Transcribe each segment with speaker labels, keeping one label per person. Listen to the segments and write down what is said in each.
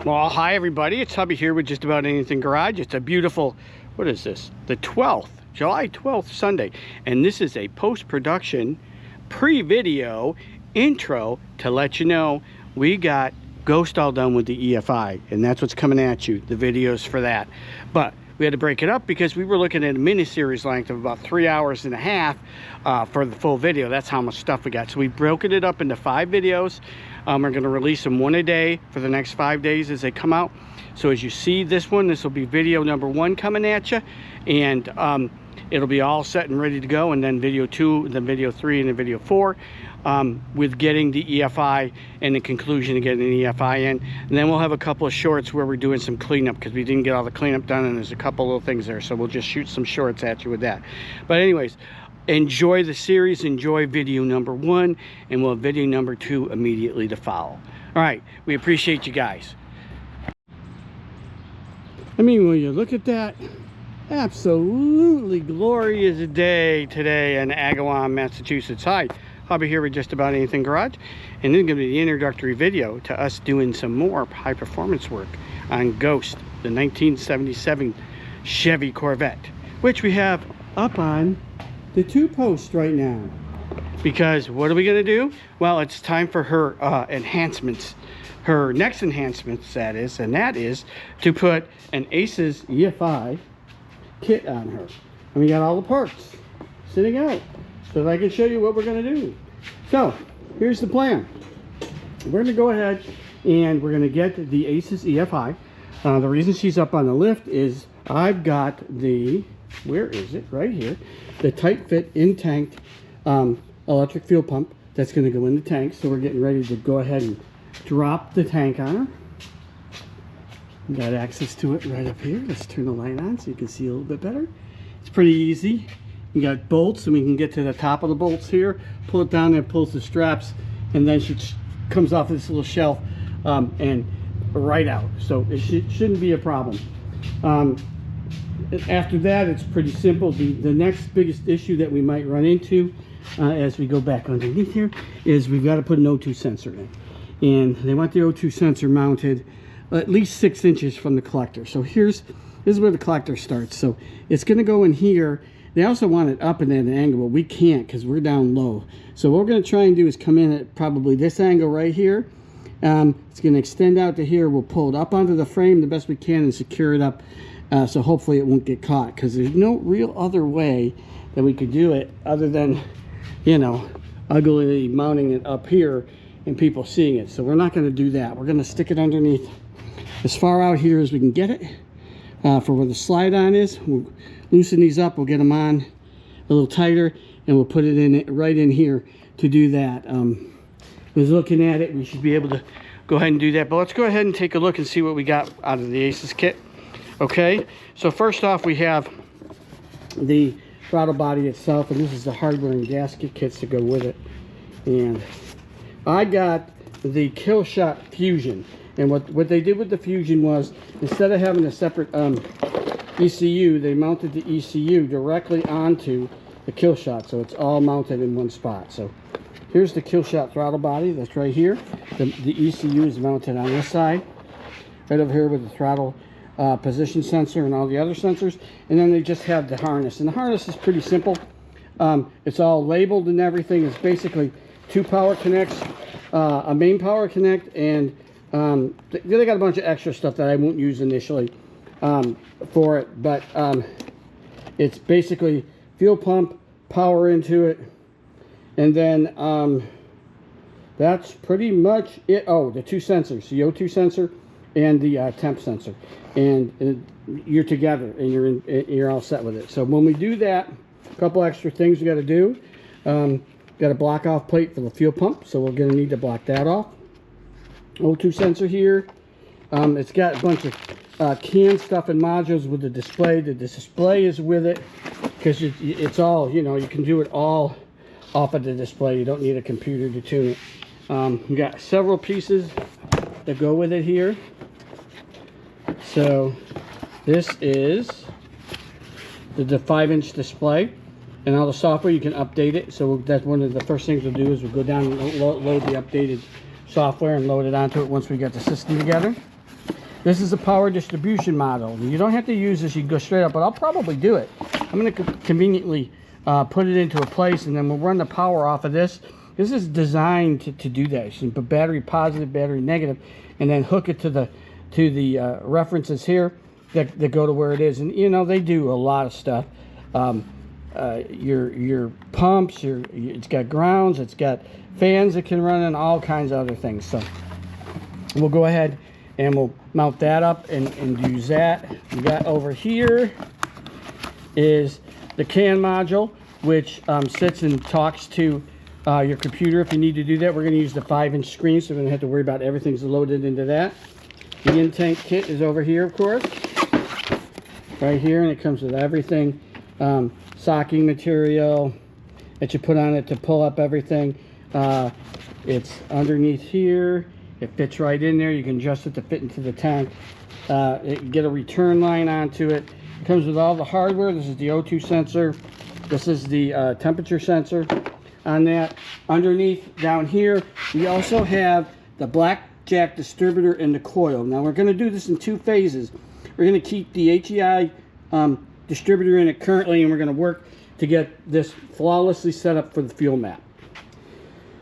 Speaker 1: Well, hi everybody, it's Hubby here with Just About Anything Garage. It's a beautiful, what is this? The 12th, July 12th, Sunday. And this is a post-production, pre-video intro to let you know we got Ghost all done with the EFI. And that's what's coming at you, the videos for that. But we had to break it up because we were looking at a mini-series length of about 3.5 hours for the full video. That's how much stuff we got. So we broken it up into 5 videos. We're going to release them one a day for the next 5 days as they come out. So as you see this one, this will be video number 1 coming at you, and it'll be all set and ready to go. And then video 2, then video 3, and then video 4 with getting the EFI and the conclusion of getting the EFI in. And then we'll have a couple of shorts where we're doing some cleanup because we didn't get all the cleanup done, and there's a couple little things there. So we'll just shoot some shorts at you with that. But anyways, enjoy the series, enjoy video number 1, and we'll have video number 2 immediately to follow. All right, we appreciate you guys. I mean, when you look at that, absolutely glorious day today in Agawam, Massachusetts. Hi, Hubby here with Just About Anything Garage, and this is going to be the introductory video to us doing some more high performance work on Ghost, the 1977 Chevy Corvette, which we have up on the 2 posts right now. Because what are we going to do? Well, it's time for her enhancements, her next enhancements, that is, and that is to put an Aces EFI kit on her. And we got all the parts sitting out so that I can show you what we're going to do. So here's the plan. We're going to go ahead and we're going to get the Aces EFI. The reason she's up on the lift is I've got the, where is it? Right here. The tight fit in tank electric fuel pump that's going to go in the tank. So we're getting ready to go ahead and drop the tank on her. We got access to it right up here. Let's turn the light on so you can see a little bit better. It's pretty easy. You got bolts, and we can get to the top of the bolts here, pull it down, and pulls the straps, and then she comes off this little shelf and right out. So it shouldn't be a problem. After that, it's pretty simple. The next biggest issue that we might run into as we go back underneath here is we've got to put an O2 sensor in. And they want the O2 sensor mounted at least 6 inches from the collector. So this is where the collector starts. So it's going to go in here. They also want it up and at an angle, but we can't because we're down low. So what we're going to try and do is come in at probably this angle right here. It's going to extend out to here. We'll pull it up onto the frame the best we can and secure it up. So hopefully it won't get caught, because there's no real other way that we could do it other than, you know, uglily mounting it up here and people seeing it. So we're not going to do that. We're going to stick it underneath as far out here as we can get it for where the slide on is. We'll loosen these up. We'll get them on a little tighter, and we'll put it in right in here to do that. Was looking at it, we should be able to go ahead and do that. But let's go ahead and take a look and see what we got out of the Aces kit. Okay, so first off, we have the throttle body itself, and this is the hardware and gasket kits to go with it. And I got the Kill Shot Fusion, and what they did with the Fusion was, instead of having a separate ECU, they mounted the ECU directly onto the Kill Shot, so it's all mounted in one spot. So here's the Kill Shot throttle body, that's right here. The ECU is mounted on this side, right over here with the throttle position sensor and all the other sensors. And then they just have the harness, and the harness is pretty simple. It's all labeled and everything. It's basically 2 power connects, a main power connect, and they got a bunch of extra stuff that I won't use initially for it, but it's basically fuel pump, power into it, and then that's pretty much it. Oh, the 2 sensors, the O2 sensor and the temp sensor, and you're together and you're all set with it. So when we do that, a couple extra things we got to do. Got a block off plate for the fuel pump, so we're going to need to block that off. O2 sensor here. It's got a bunch of canned stuff and modules with the display. The display is with it because it's all, you know, you can do it all off of the display. You don't need a computer to tune it. We got several pieces that go with it here. So this is the 5-inch display, and all the software, you can update it. So that's one of the first things we'll do is we'll go down and load the updated software and load it onto it once we get the system together. This is a power distribution model. You don't have to use this, you can go straight up, but I'll probably do it. I'm going to conveniently put it into a place, and then we'll run the power off of this. This is designed to do that. You can put battery positive, battery negative, and then hook it to the references here that go to where it is. And you know, they do a lot of stuff. Your pumps, it's got grounds, it's got fans that can run, and all kinds of other things. So we'll go ahead and we'll mount that up and use that. We got over here is the CAN module, which sits and talks to your computer if you need to do that. We're going to use the 5-inch screen, so we don't have to worry about everything's loaded into that. The in-tank kit is over here, of course, right here, and it comes with everything. Socking material that you put on it to pull up everything. It's underneath here. It fits right in there. You can adjust it to fit into the tank. Get a return line onto it. It comes with all the hardware. This is the O2 sensor. This is the temperature sensor on that. Underneath down here, we also have the blackjack distributor and the coil. Now we're going to do this in 2 phases. We're going to keep the HEI distributor in it currently, and we're going to work to get this flawlessly set up for the fuel map,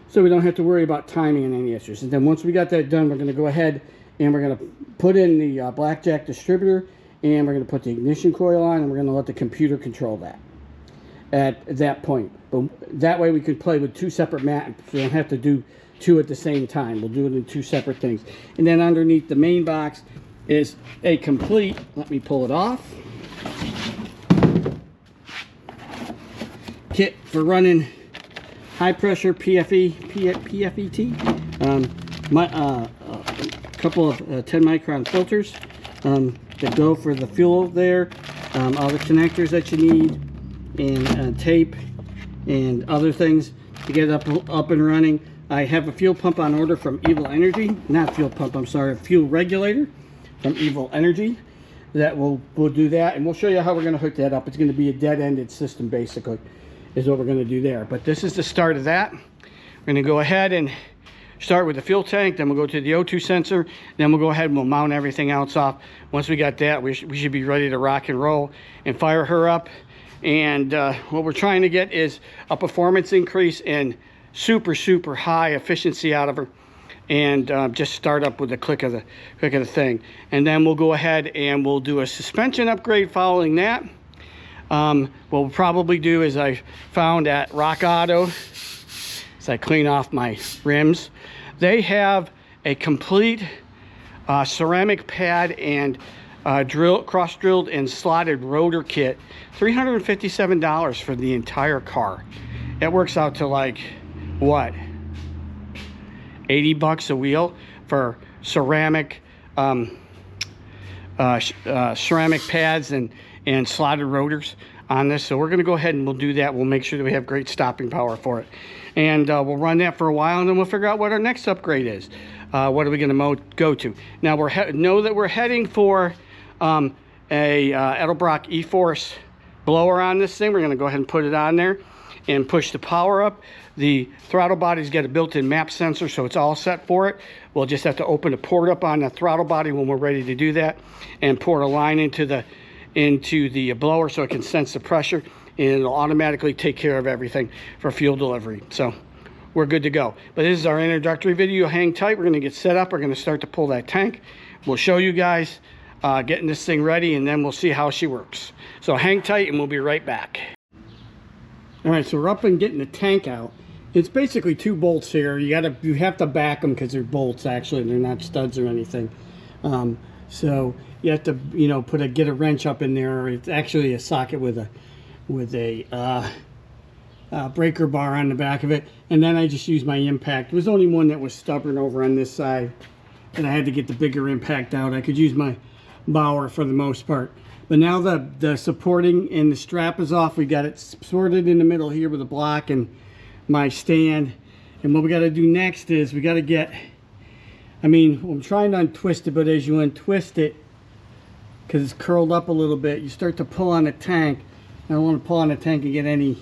Speaker 1: so we don't have to worry about timing and any issues. And then once we got that done, we're going to go ahead and we're going to put in the blackjack distributor, and we're going to put the ignition coil on, and we're going to let the computer control that at that point. But that way we can play with 2 separate maps. We don't have to do 2 at the same time. We'll do it in 2 separate things. And then underneath the main box is a complete, let me pull it off, kit for running high pressure PFET, a couple of 10 micron filters that go for the fuel there, all the connectors that you need, and tape and other things to get it up and running. I have a fuel pump on order from Evil Energy, not fuel pump, I'm sorry, a fuel regulator from Evil Energy that will do that, and we'll show you how we're going to hook that up. It's going to be a dead-ended system basically is what we're going to do there. But this is the start of that. We're going to go ahead and start with the fuel tank, then we'll go to the O2 sensor, then we'll go ahead and we'll mount everything else off. Once we got that, we should be ready to rock and roll and fire her up. And what we're trying to get is a performance increase and super high efficiency out of her, and just start up with the click of the thing. And then we'll go ahead and we'll do a suspension upgrade following that. What we'll probably do is I found at Rock Auto, as I clean off my rims, they have a complete ceramic pad and cross-drilled and slotted rotor kit. $357 for the entire car. It works out to like, what, 80 bucks a wheel for ceramic ceramic pads and slotted rotors on this. So we're going to go ahead and we'll do that. We'll make sure that we have great stopping power for it, and we'll run that for a while, and then we'll figure out what our next upgrade is. What are we going to go to? Now know that we're heading for a Edelbrock E-Force blower on this thing. We're going to go ahead and put it on there and push the power up. The throttle body's got a built-in map sensor, so it's all set for it. We'll just have to open the port up on the throttle body when we're ready to do that, and pour a line into the blower so it can sense the pressure, and it'll automatically take care of everything for fuel delivery. So we're good to go. But this is our introductory video. Hang tight. We're going to get set up. We're going to start to pull that tank. We'll show you guys getting this thing ready, and then we'll see how she works. So hang tight, and we'll be right back. All right, so we're up and getting the tank out. It's basically 2 bolts here. You have to back them because they're bolts, actually. They're not studs or anything. So you have to, get a wrench up in there. It's actually a socket with a breaker bar on the back of it. And then I just used my impact. There was only one that was stubborn over on this side, and I had to get the bigger impact out. I could use my Bauer for the most part. But now the supporting and the strap is off. We got it sorted in the middle here with a block and my stand. And what we got to do next is we got to get, I'm trying to untwist it, but as you untwist it, because it's curled up a little bit, you start to pull on the tank. I don't want to pull on the tank and get any,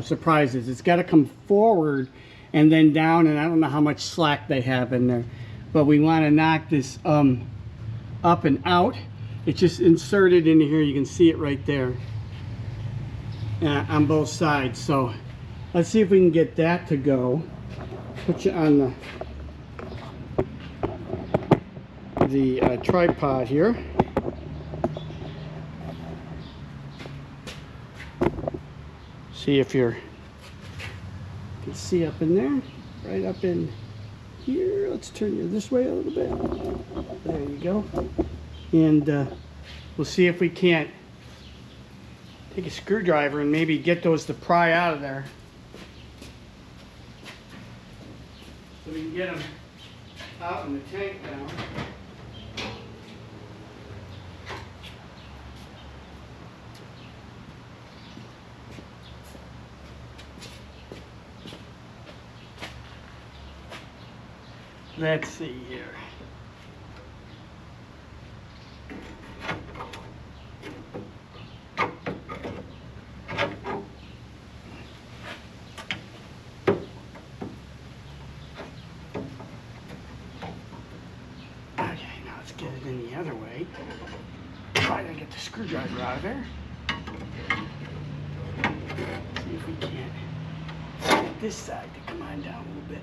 Speaker 1: surprises. It's got to come forward and then down, and I don't know how much slack they have in there. But we want to knock this up and out. It's just inserted into here. You can see it right there on both sides. So let's see if we can get that to go. Put you on the tripod here. See if you can see up in there, right up in here. Let's turn you this way a little bit. There you go. And we'll see if we can't take a screwdriver and maybe get those to pry out of there, so we can get them out in the tank now. Let's see here. Okay, now let's get it in the other way. Try to get the screwdriver out of there. See if we can't get this side to come on down a little bit.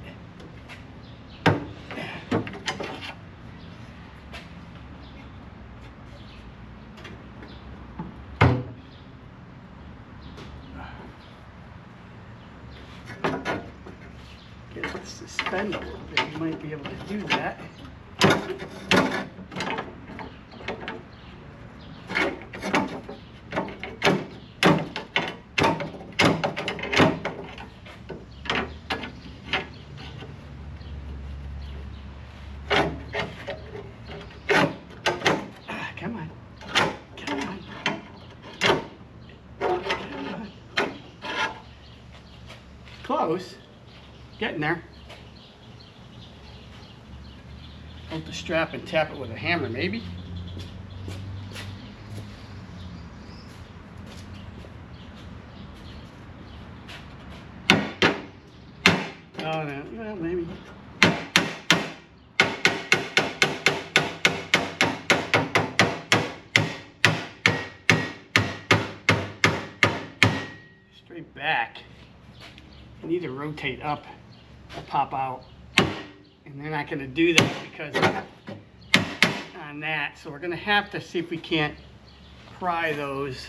Speaker 1: Get it to suspend a little bit. You might be able to do that. Come on. Come on. Come on. Close. Getting there. Hold the strap and tap it with a hammer, maybe. Oh no, well maybe. Straight back. You need to rotate up or pop out. And they're not going to do that because on that. So we're going to have to see if we can't pry those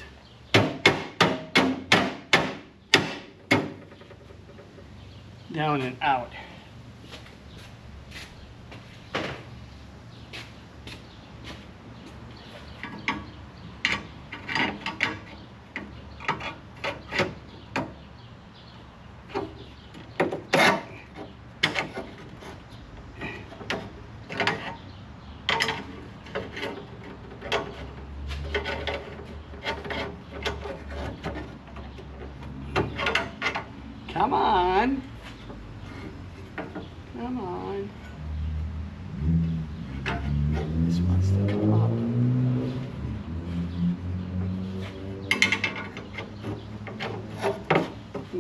Speaker 1: down and out. Come on. Come on. This wants to come up.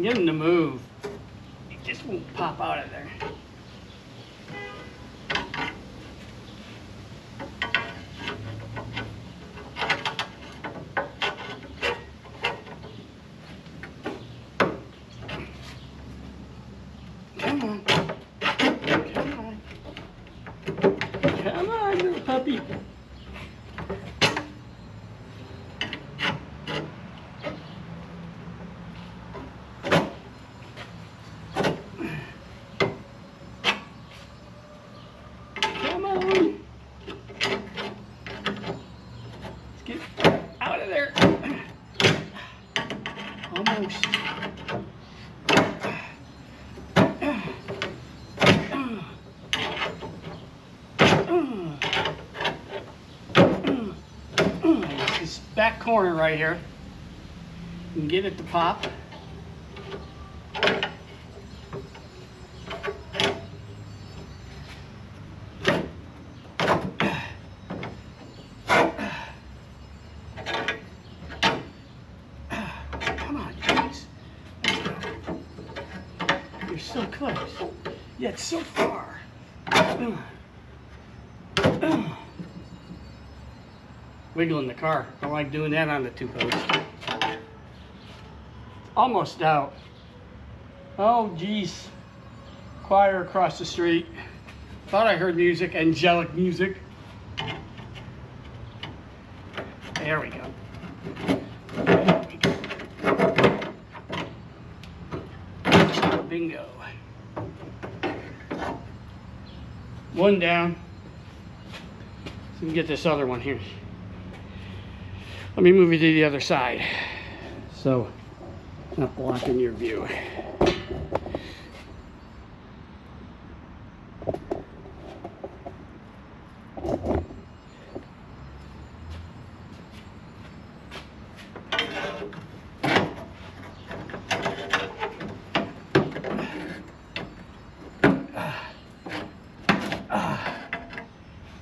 Speaker 1: Get him to move. It just won't pop out of there. Come on. Come on. Come on, little puppy. Come on. Let's get out of there. Almost. This back corner right here. You can get it to pop. Come on, guys. You're so close, yet so far. wiggling the car. I don't like doing that on the 2-post. Almost out. Oh, geez. Choir across the street. Thought I heard music, angelic music. There we go. Bingo. One down. So we can get this other one here. Let me move you to the other side, so not blocking your view.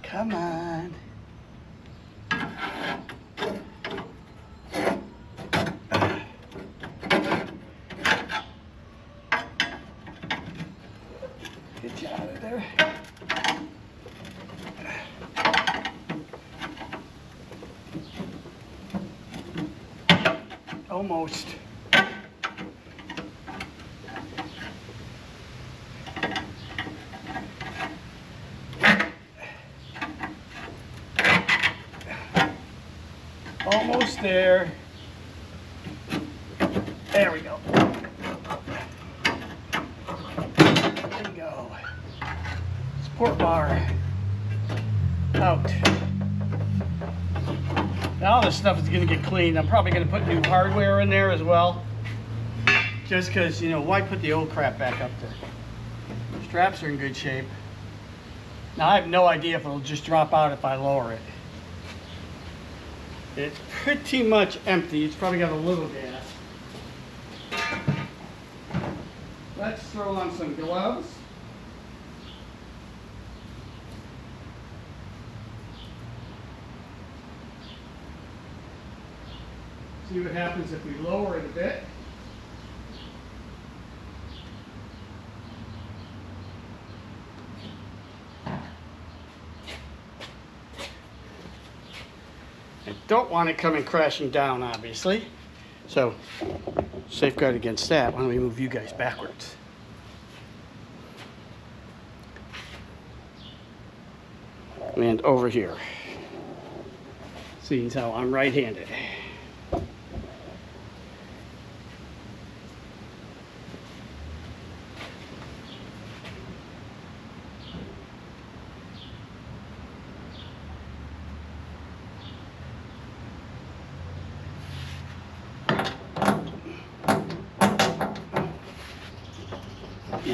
Speaker 1: Come on. Get you out of there. Almost. Almost there. There we go. There we go. Support bar. Out. Now this stuff is going to get cleaned. I'm probably going to put new hardware in there as well. Just because, you know, why put the old crap back up there? Straps are in good shape. Now I have no idea if it'll just drop out if I lower it. It's pretty much empty. It's probably got a little gas. Let's throw on some gloves. See what happens if we lower it a bit. I don't want it coming crashing down, obviously. So, safeguard against that. Why don't we move you guys backwards? And over here. Seeing how I'm right-handed.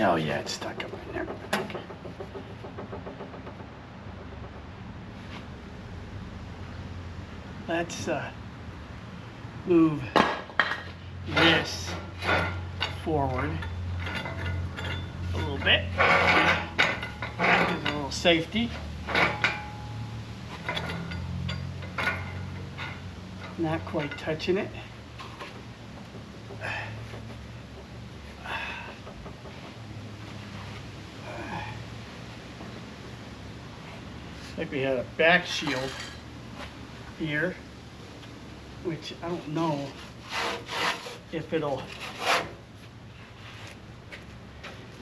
Speaker 1: Oh yeah, it's stuck up in there. Okay. Let's move this forward a little bit. Gives a little safety. Not quite touching it. Like we had a back shield here, which I don't know if it'll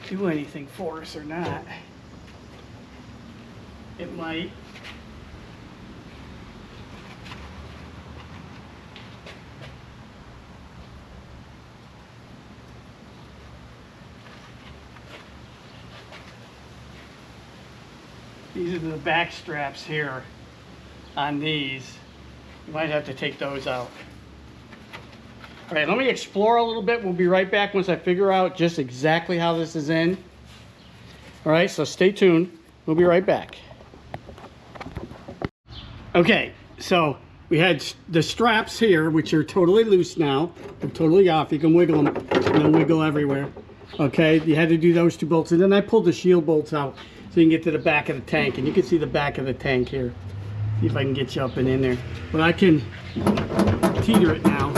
Speaker 1: do anything for us or not. It might. These are the back straps here on these. You might have to take those out. All right, let me explore a little bit. We'll be right back once I figure out just exactly how this is in. All right, so stay tuned. We'll be right back. Okay, so we had the straps here, which are totally loose now. They're totally off. You can wiggle them, and they'll wiggle everywhere. Okay, you had to do those 2 bolts, and then I pulled the shield bolts out so you can get to the back of the tank, and you can see the back of the tank here. See if I can get you up and in there. But I can teeter it now,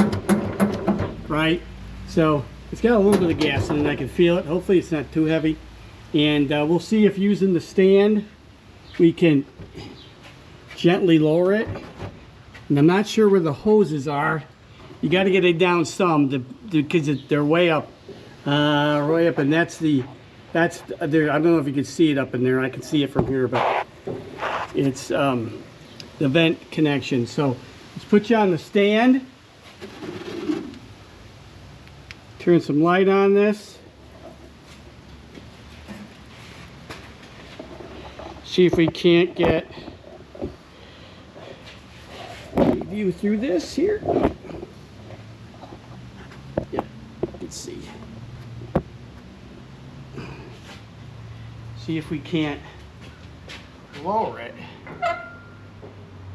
Speaker 1: right? So it's got a little bit of gas in it, and I can feel it. Hopefully it's not too heavy. And we'll see if using the stand, we can gently lower it. And I'm not sure where the hoses are. You got to get it down some because they're way up, and that's there. I don't know if you can see it up in there. I can see it from here, but it's the vent connection. So let's put you on the stand. Turn some light on this. See if we can't get a view through this here. Yeah, let's see. See if we can't lower it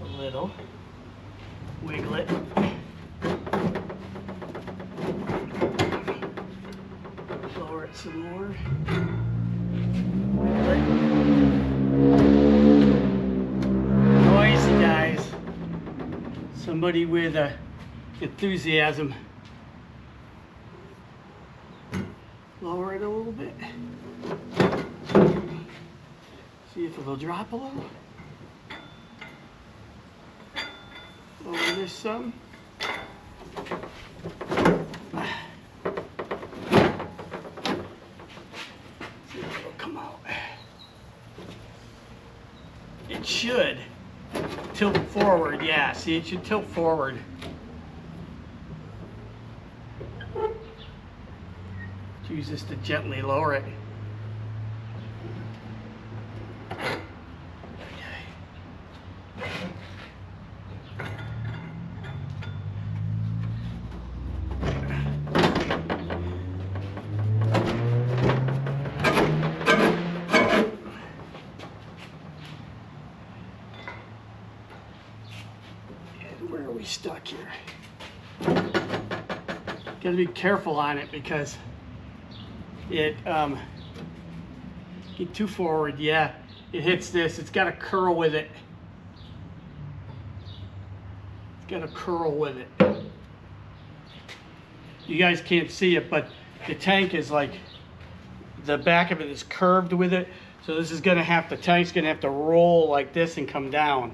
Speaker 1: a little. Wiggle it. Lower it some more. Wiggle it. Noisy, guys. Somebody with enthusiasm. Lower it a little bit. See if it'll drop a little. Lower this some. See if it'll come out. It should tilt forward. Yeah, see, it should tilt forward. Use this to gently lower it. Where are we stuck here? Got to be careful on it because it get too forward. Yeah, it hits this. It's got to curl with it. It's got to curl with it. You guys can't see it, but the tank is like the back of it is curved with it. So this is going to have the tank's going to have to roll like this and come down.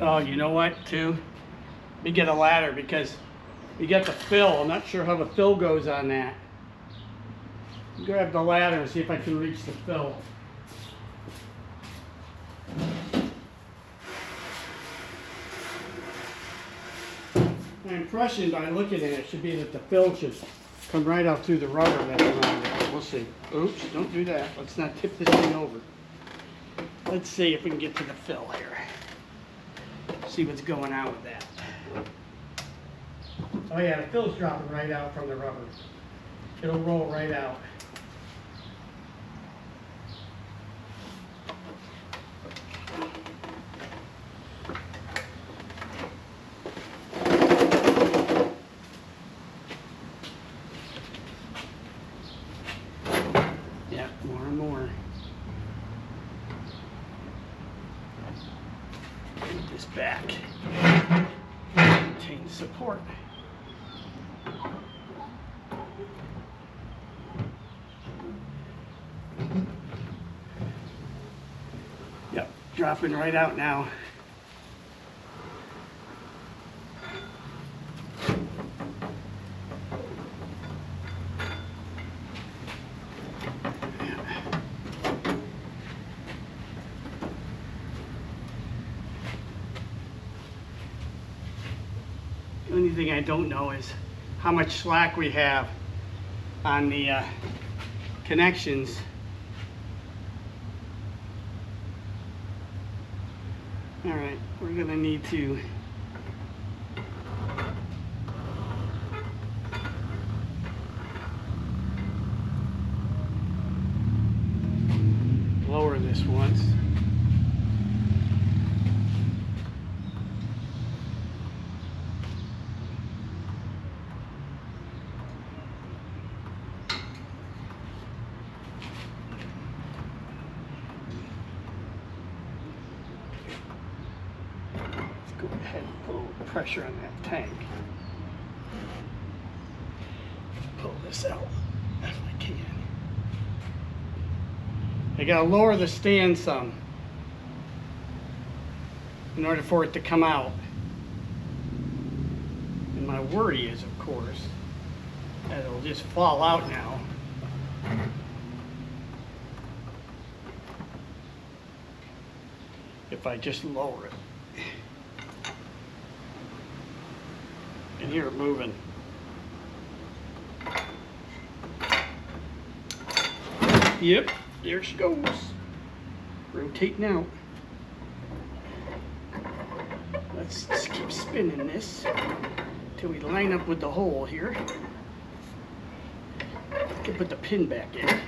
Speaker 1: Oh, you know what, too? Let me get a ladder because we got the fill. I'm not sure how the fill goes on that. Grab the ladder and see if I can reach the fill. My impression by looking at it should be that the fill should come right out through the rubber that's around it. We'll see. Oops, don't do that. Let's not tip this thing over. Let's see if we can get to the fill here. See what's going on with that. Oh yeah, the fill's dropping right out from the rubber. It'll roll right out. Yeah, more and more. Put this back. Maintain support. Yep, dropping right out now. The only thing I don't know is how much slack we have on the connections. All right, we're gonna need to lower this once. Go ahead and put a little pressure on that tank. pull this out if I can. I gotta lower the stand some in order for it to come out. And my worry is, of course, that it'll just fall out now. If I just lower it. You can hear it moving. Yep, there she goes. Rotating out. Let's just keep spinning this till we line up with the hole here. I can put the pin back in.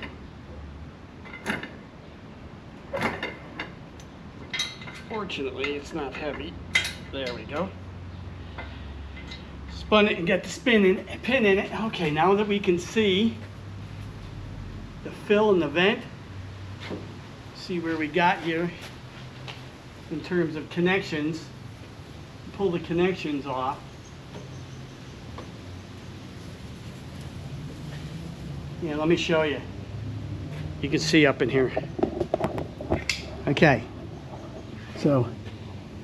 Speaker 1: Fortunately, it's not heavy. There we go. Spun it and got the pin in it. Okay, now that we can see the fill and the vent, see where we got here in terms of connections. Pull the connections off. Yeah, let me show you. You can see up in here. Okay. So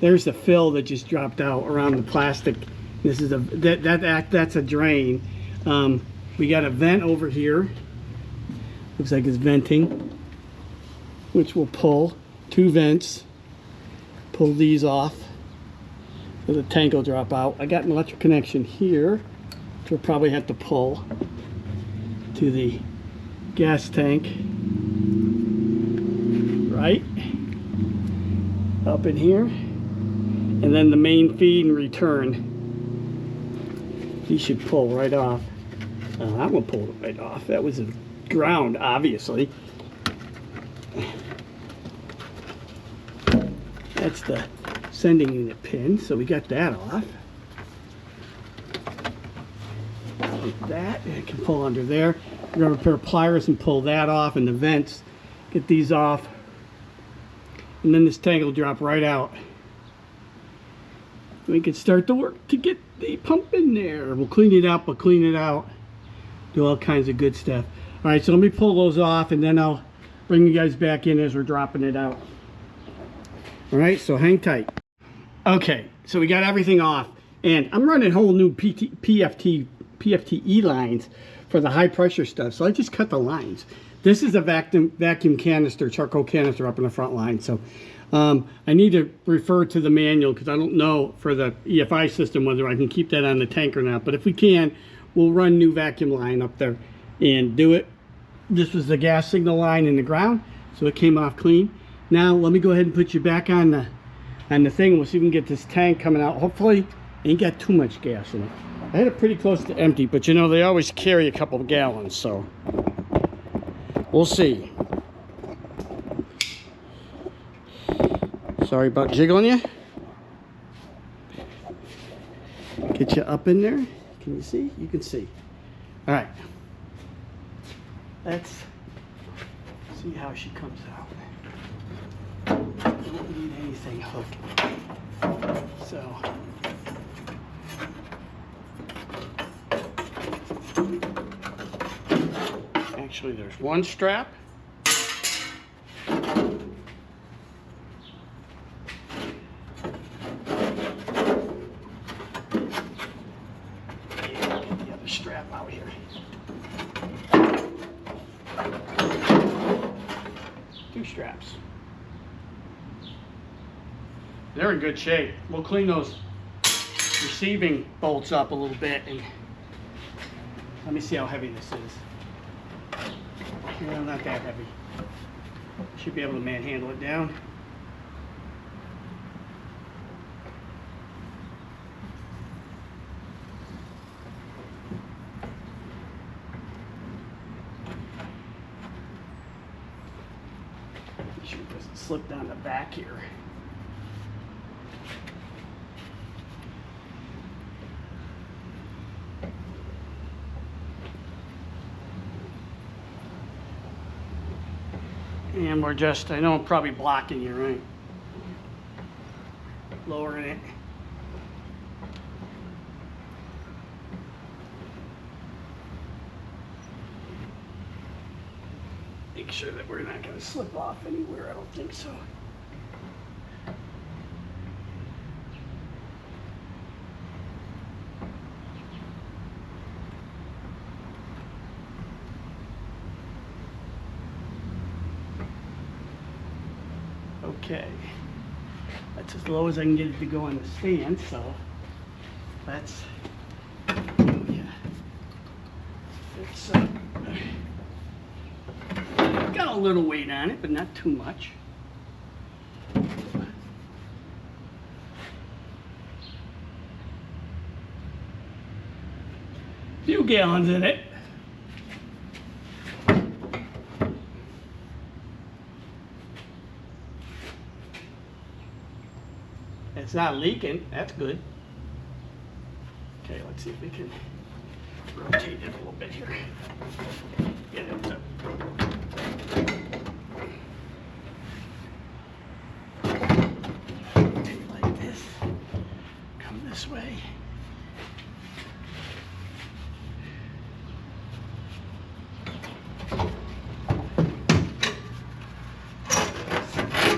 Speaker 1: there's the fill that just dropped out around the plastic. This is that's a drain. We got a vent over here. Looks like it's venting, which will pull 2 vents. Pull these off so the tank will drop out. I got an electric connection here, which we'll probably have to pull to the gas tank. Right up in here, and then the main feed and return. These should pull right off. That one pulled right off. That was a ground, obviously. That's the sending unit pin, so we got that off. Like that, and it can pull under there. We're going to put pliers and pull that off, and the vents, get these off. And then this tank will drop right out. We can start the work to get the pump in there. We'll clean it up, do all kinds of good stuff. All right, so let me pull those off, and then I'll bring you guys back in as we're dropping it out. All right, so hang tight. Okay, so we got everything off, and I'm running whole new PFTE lines for the high pressure stuff, so I just cut the lines. This is a vacuum canister, charcoal canister up in the front line. So I need to refer to the manual because I don't know for the EFI system whether I can keep that on the tank or not. But if we can, we'll run new vacuum line up there and do it. This was the gas signal line in the ground, so it came off clean. Now let me go ahead and put you back on the thing. We'll see if we can get this tank coming out. Hopefully, ain't got too much gas in it. I had it pretty close to empty, but you know they always carry a couple of gallons, so. We'll see. Sorry about jiggling you. Get you up in there. Can you see? You can see. All right. Let's see how she comes out. Don't need anything hooked. So. Actually, there's one strap. Get the other strap out here. Two straps. They're in good shape. We'll clean those receiving bolts up a little bit, and let me see how heavy this is. Well, not that heavy. Should be able to manhandle it down. Make sure it doesn't slip down the back here. And we're just, I know I'm probably blocking you, right? Lowering it. make sure that we're not going to slip off anywhere. I don't think so. Okay, that's as low as I can get it to go on the stand, so that's, yeah, it's got a little weight on it, but not too much. Few gallons in it. It's not leaking, that's good. Okay, let's see if we can rotate it a little bit here. Get it up. Like this. Come this way.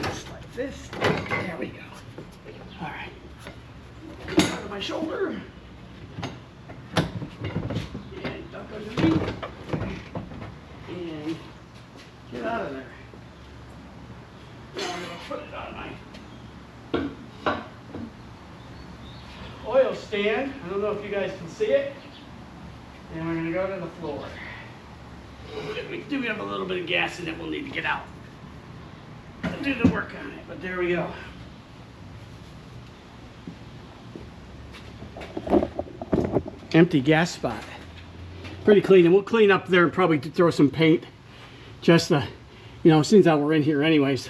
Speaker 1: Just like this. There we go. All right, out of my shoulder, and duck underneath, and get out of there. Now I'm going to put it on my oil stand. I don't know if you guys can see it. And we're going to go to the floor. We do have a little bit of gas in it we'll need to get out. I'll do the work on it, but there we go. Empty gas spot. Pretty clean, and we'll clean up there and probably throw some paint. Just you know, since we're in here anyways,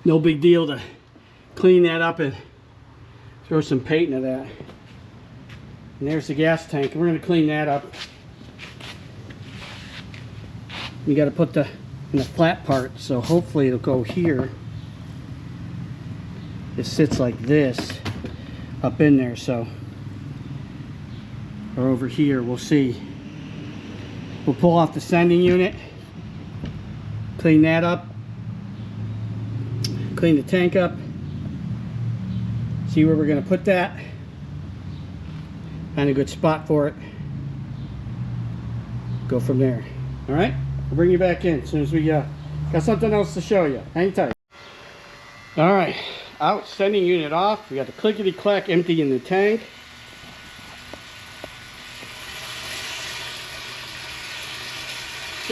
Speaker 1: no big deal to clean that up and throw some paint into that. And there's the gas tank. We're going to clean that up. You got to put in the flat part, so hopefully it'll go here. It sits like this up in there, so. Or over here, we'll see. We'll pull off the sending unit, clean that up, clean the tank up, see where we're going to put that, find a good spot for it, go from there. All right, I'll bring you back in as soon as we got something else to show you. Hang tight. All right, out, sending unit off. We got the clickety-clack empty in the tank.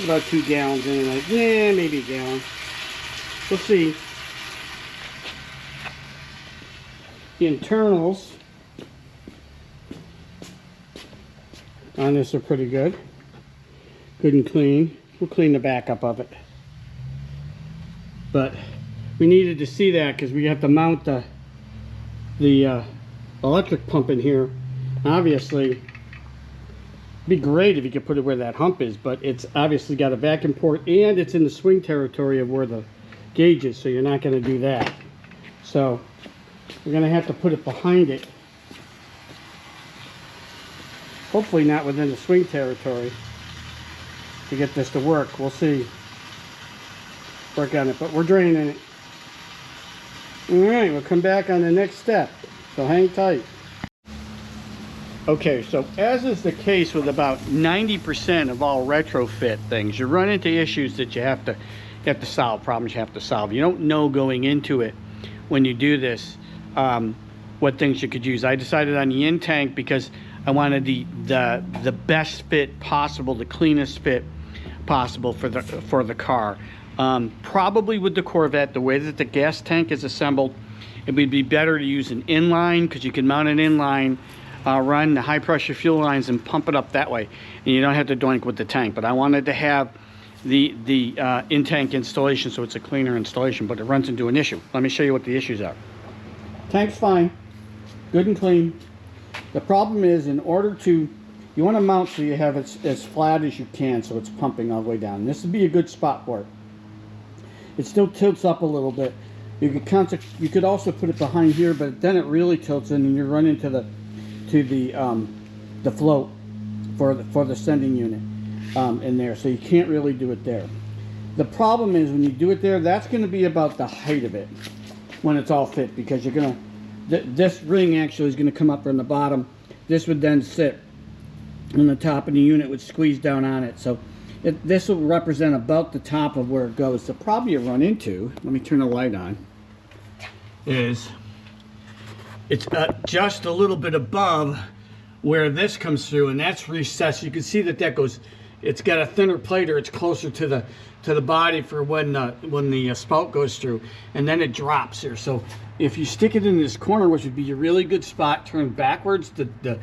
Speaker 1: About 2 gallons in it, yeah, maybe a gallon. We'll see. The internals on this are pretty good. Good and clean. We'll clean the back up of it. But we needed to see that because we have to mount the electric pump in here. Obviously, be great if you could put it where that hump is, but it's obviously got a vacuum port and it's in the swing territory of where the gauge is, so you're not going to do that. So we're going to have to put it behind it, hopefully not within the swing territory, to get this to work. We'll see. Work on it, but we're draining it. All right, we'll come back on the next step, so hang tight. Okay, so as is the case with about 90% of all retrofit things, you run into issues that you have to solve, problems you have to solve. You don't know going into it when you do this what things you could use. I decided on the in tank because I wanted the best fit possible, the cleanest fit possible for the car. Probably with the Corvette, the way that the gas tank is assembled, it would be better to use an inline because you can mount an inline. Run the high pressure fuel lines and pump it up that way, and you don't have to doink with the tank. But I wanted to have the in-tank installation so it's a cleaner installation, but it runs into an issue. Let me show you what the issues are. Tank's fine, good and clean. The problem is, in order to, you want to mount so you have it as flat as you can so it's pumping all the way down. This would be a good spot for it. It still tilts up a little bit. You could also put it behind here, but then it really tilts in and you run into the float for the sending unit in there, so you can't really do it there. The problem is when you do it there, that's going to be about the height of it when it's all fit, because you're going to, this ring actually is going to come up from the bottom. This would then sit on the top, and the unit would squeeze down on it. So this will represent about the top of where it goes. The problem you run into, let me turn the light on, is it's just a little bit above where this comes through, and that's recessed. You can see that that goes, it's got a thinner plate, or it's closer to the body for when the spout goes through, and then it drops here. So if you stick it in this corner, which would be a really good spot, turn backwards to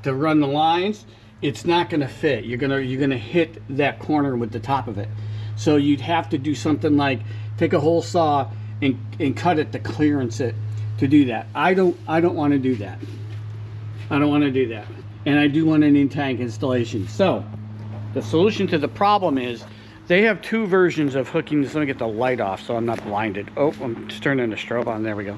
Speaker 1: run the lines, it's not going to fit. You're gonna hit that corner with the top of it. So you'd have to do something like take a hole saw and cut it to clearance it to do that. I don't want to do that. I don't want to do that. And I do want an in-tank installation. So the solution to the problem is they have two versions of hooking this. Let me get the light off so I'm not blinded. Oh, I'm just turning the strobe on. There we go.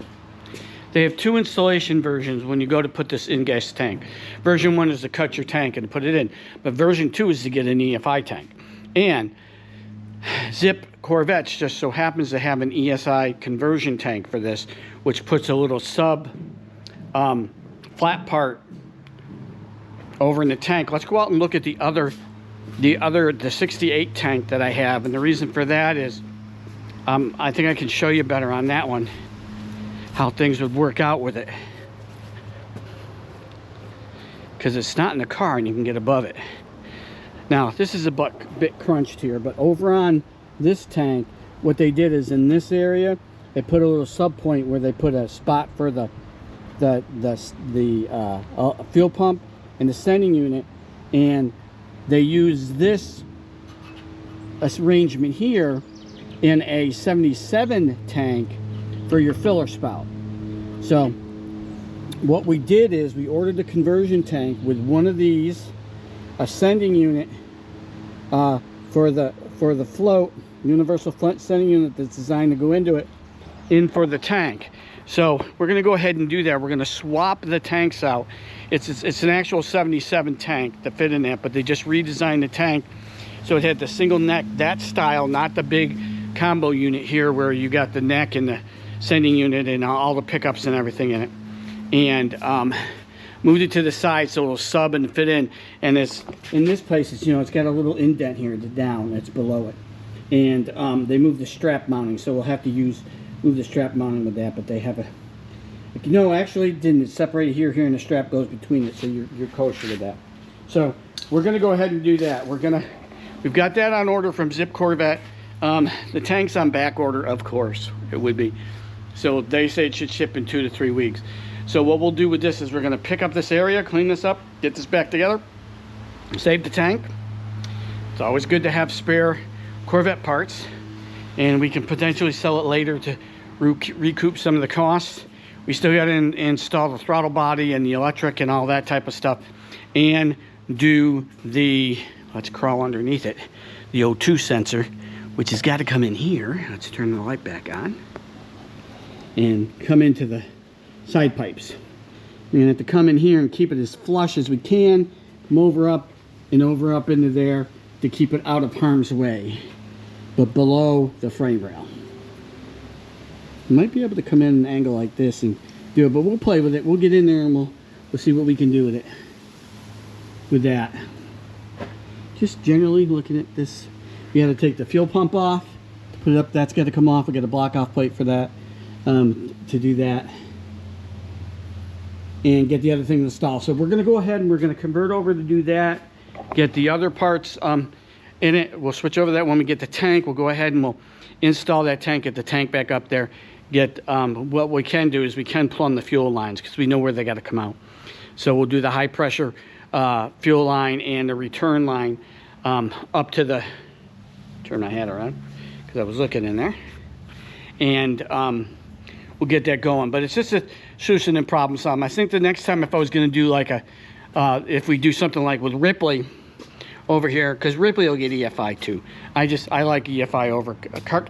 Speaker 1: They have two installation versions when you go to put this in-gas tank. Version 1 is to cut your tank and put it in. But version 2 is to get an EFI tank. And Zip Corvettes just so happens to have an ESI conversion tank for this, which puts a little sub flat part over in the tank. Let's go out and look at the 68 tank that I have, and the reason for that is I think I can show you better on that one how things would work out with it, because it's not in the car and you can get above it. Now this is a bit crunched here, but over on this tank, what they did is in this area they put a little sub point where they put a spot for the fuel pump and the sending unit, and they use this arrangement here in a 77 tank for your filler spout. So what we did is we ordered a conversion tank with one of these, a sending unit for the float, universal sending unit that's designed to go into it, in for the tank. So we're going to go ahead and do that. We're going to swap the tanks out. It's an actual 77 tank to fit in that, but they just redesigned the tank so it had the single neck, that style, not the big combo unit here where you got the neck and the sending unit and all the pickups and everything in it. And moved it to the side so it'll sub and fit in. And it's in this place, it's, you know, it's got a little indent here down that's below it. And they moved the strap mounting, so we'll have to move the strap mounting with that, but they have a, no, actually didn't. It's separated here, and the strap goes between it, so you're kosher with that. So we're gonna go ahead and do that. We've got that on order from Zip Corvette. The tank's on back order, of course it would be. So they say it should ship in 2 to 3 weeks. So what we'll do with this is we're gonna pick up this area, clean this up, get this back together, save the tank. It's always good to have spare Corvette parts, and we can potentially sell it later to recoup some of the costs. We still got to install the throttle body and the electric and all that type of stuff, and do the, let's crawl underneath it, the O2 sensor, which has got to come in here. Let's turn the light back on and come into the side pipes. We're gonna have to come in here and keep it as flush as we can, come over up into there to keep it out of harm's way, but below the frame rail. Might be able to come in an angle like this and do it, but we'll play with it. We'll get in there and we'll see what we can do with it. With that, just generally looking at this, we got to take the fuel pump off to put it up. That's got to come off. We got a block off plate for that, to do that, and get the other thing installed. So we're going to go ahead and we're going to convert over to do that. Get the other parts in it. We'll switch over that when we get the tank. We'll go ahead and we'll install that tank, get the tank back up there. Get what we can do is we can plumb the fuel lines because we know where they got to come out. So we'll do the high pressure fuel line and the return line up to the, turn my hat around because I was looking in there, and we'll get that going. But it's just a solution and problem solving. I think the next time, if I was going to do like a if we do something like with Ripley over here, because Ripley will get EFI too. I like EFI over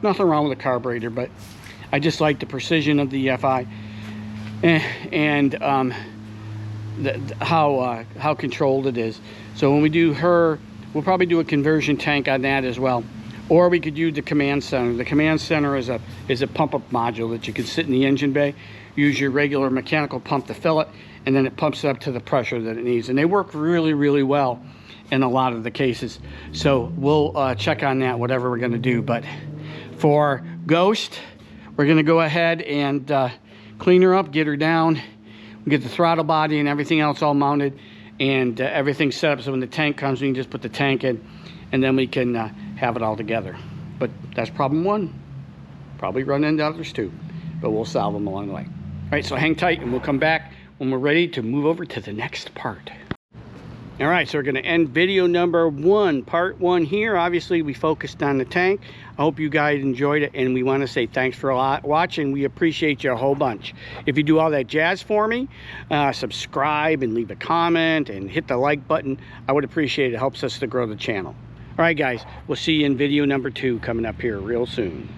Speaker 1: nothing wrong with a carburetor, but I just like the precision of the EFI and how controlled it is. So when we do her, we'll probably do a conversion tank on that as well. Or we could use the command center. The command center is a pump-up module that you can sit in the engine bay, use your regular mechanical pump to fill it, and then it pumps up to the pressure that it needs. And they work really, really well in a lot of the cases. So we'll check on that, whatever we're gonna do. But for Ghost, we're gonna go ahead and clean her up, get her down, get the throttle body and everything else all mounted, and everything set up so when the tank comes, we can just put the tank in, and then we can have it all together. But that's problem one. Probably run into others too, but we'll solve them along the way. All right, so hang tight and we'll come back when we're ready to move over to the next part. All right, so we're gonna end video number one, part one here. Obviously, we focused on the tank. I hope you guys enjoyed it, and we wanna say thanks for watching. We appreciate you a whole bunch. If you do all that jazz for me, subscribe and leave a comment and hit the like button, I would appreciate it. It helps us to grow the channel. All right, guys, we'll see you in video number two coming up here real soon.